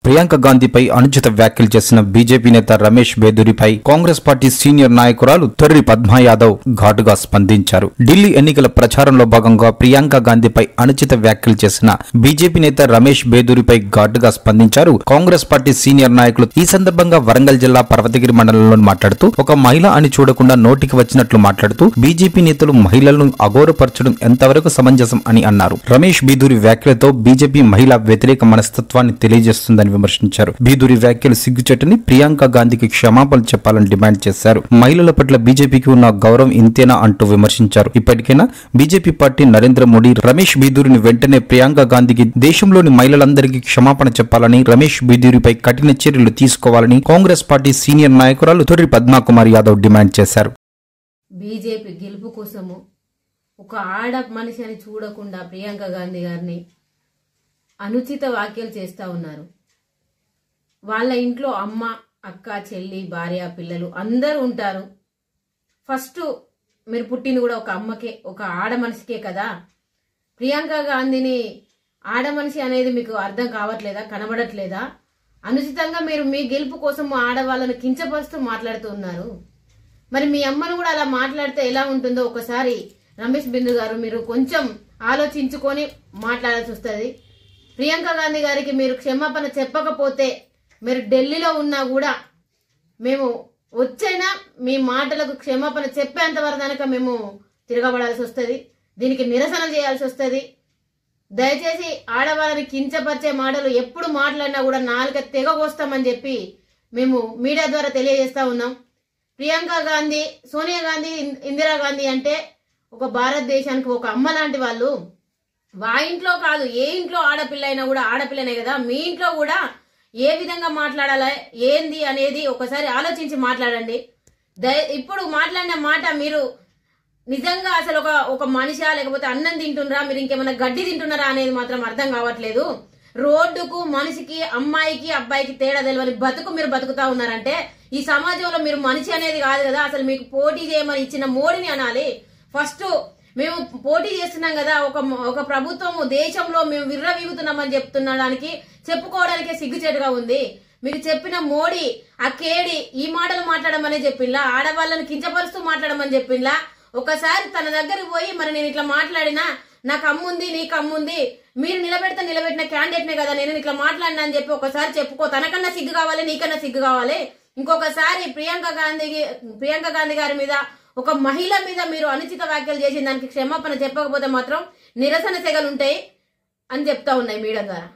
ప్రియాంక గాంధీపై అనుచిత వ్యాఖ్యలు చేసిన బీజేపీ నేత రమేష్ బేదూరిపై కాంగ్రెస్ పార్టీ సీనియర్ నాయకురాలు తొర్రి పద్మా యాదవ్ ఘాటుగా స్పందించారు. ఢిల్లీ ఎన్నికల ప్రచారంలో భాగంగా ప్రియాంక గాంధీపై అనుచిత వ్యాఖ్యలు చేసిన బీజేపీ నేత రమేష్ బేదూరిపై ఘాటుగా స్పందించారు కాంగ్రెస్ పార్టీ సీనియర్ నాయకులు. ఈ సందర్భంగా వరంగల్ జిల్లా పర్వతగిరి మండలంలో మాట్లాడుతూ ఒక మహిళ అని చూడకుండా నోటికి వచ్చినట్లు మాట్లాడుతూ బీజేపీ నేతలు మహిళలను అగౌరవపరచడం ఎంతవరకు సమంజసం అని అన్నారు. రమేష్ బేదూరి వ్యాఖ్యలతో బీజేపీ మహిళా వ్యతిరేక మనస్తత్వాన్ని తెలియజేస్తుందని విమర్శించారు. బీదూరి వ్యాఖ్యలు సిగ్గుచేటని, ప్రియాంక గాంధీకి క్షమాపణలు చెప్పాలని డిమాండ్ చేశారు. మహిళల పట్ల బీజేపీకి ఉన్న గౌరవం ఇంతేనా అంటూ విమర్శించారు. ఇప్పటికైనా బీజేపీ పార్టీ నరేంద్ర మోడీ రమేష్ బేదూరిని వెంటనే ప్రియాంక గాంధీకి దేశంలోని మహిళలందరికీ క్షమాపణ చెప్పాలని, రమేష్ బేదూరిపై కఠిన చర్యలు తీసుకోవాలని కాంగ్రెస్ పార్టీ సీనియర్ నాయకురాలు తొర్రి పద్మా కుమార్ యాదవ్ డిమాండ్ చేశారు. బీజేపీ గెలుపు కోసము ఒక ఆడ మనిషి అని చూడకుండా ప్రియాంక గాంధీ గారిని అనుచిత వ్యాఖ్యలు చేస్తా ఉన్నారు. వాళ్ళ ఇంట్లో అమ్మ, అక్క, చెల్లి, భార్య, పిల్లలు అందరూ ఉంటారు. ఫస్ట్ మీరు పుట్టింది కూడా ఒక అమ్మకే, ఒక ఆడ మనిషికే కదా. ప్రియాంక గాంధీని ఆడ మనిషి అనేది మీకు అర్థం కావట్లేదా, కనబడట్లేదా? అనుచితంగా మీరు మీ గెలుపు కోసం ఆడవాళ్ళను కించపరుస్తూ మాట్లాడుతూ ఉన్నారు. మరి మీ అమ్మను కూడా అలా మాట్లాడితే ఎలా ఉంటుందో ఒకసారి రమేష్ బిందు గారు మీరు కొంచెం ఆలోచించుకొని మాట్లాడాల్సి వస్తుంది. ప్రియాంక గాంధీ గారికి మీరు క్షమాపణ చెప్పకపోతే మీరు ఢిల్లీలో ఉన్నా కూడా మేము వచ్చైనా మీ మాటలకు క్షమాపణ చెప్పేంత వరకు కనుక మేము తిరగబడాల్సి వస్తుంది. దీనికి నిరసన చేయాల్సి వస్తుంది. దయచేసి ఆడవాళ్ళని కించపరిచే మాటలు ఎప్పుడు మాట్లాడినా కూడా నాలుక తెగగోస్తామని చెప్పి మేము మీడియా ద్వారా తెలియజేస్తా ఉన్నాం. ప్రియాంక గాంధీ, సోనియా గాంధీ, ఇందిరాగాంధీ అంటే ఒక భారతదేశానికి ఒక అమ్మ లాంటి వాళ్ళు. వా ఇంట్లో కాదు, ఏ ఇంట్లో ఆడపిల్ల అయినా కూడా ఆడపిల్లనే కదా. మీ ఇంట్లో కూడా ఏ విధంగా మాట్లాడాలి ఏంది అనేది ఒకసారి ఆలోచించి మాట్లాడండి. ఇప్పుడు మాట్లాడిన మాట మీరు నిజంగా అసలు ఒక మనిషా, లేకపోతే అన్నం తింటున్నారా, మీరు ఇంకేమైనా గడ్డి తింటున్నారా అనేది మాత్రం అర్థం కావట్లేదు. రోడ్డుకు మనిషికి, అమ్మాయికి, అబ్బాయికి తేడా తెలియని బతుకు మీరు బతుకుతా ఉన్నారంటే ఈ సమాజంలో మీరు మనిషి అనేది కాదు కదా. అసలు మీకు పోటీ చేయమని ఇచ్చిన మోడీని అనాలి. ఫస్ట్ మేము పోటీ చేస్తున్నాం కదా, ఒక ప్రభుత్వము దేశంలో మేము విర్రవీగుతున్నామని చెప్తున్నడానికి చెప్పుకోవడానికే సిగ్గుచేటుగా ఉంది. మీకు చెప్పిన మోడీ ఆ కేడి ఈ మాటలు మాట్లాడమనే చెప్పిండ్లా, ఆడవాళ్ళని కించపరుస్తూ మాట్లాడమని చెప్పిండ్లా. ఒకసారి తన దగ్గరికి పోయి మరి నేను ఇట్లా మాట్లాడినా, నాకు అమ్ముంది, నీకు అమ్ముంది, మీరు నిలబెట్టిన క్యాండిడేట్నే కదా నేను ఇట్లా మాట్లాడినా అని చెప్పి ఒకసారి చెప్పుకో. తనకన్నా సిగ్గు కావాలి, నీకన్నా సిగ్గు కావాలి. ఇంకొకసారి ప్రియాంక గాంధీ గారి మీద, ఒక మహిళ మీద మీరు అనుచిత వ్యాఖ్యలు చేసిన దానికి క్షమాపణ చెప్పకపోతే మాత్రం నిరసన సెగలుంటాయి అని చెప్తా ఉన్నాయి మీడియా ద్వారా.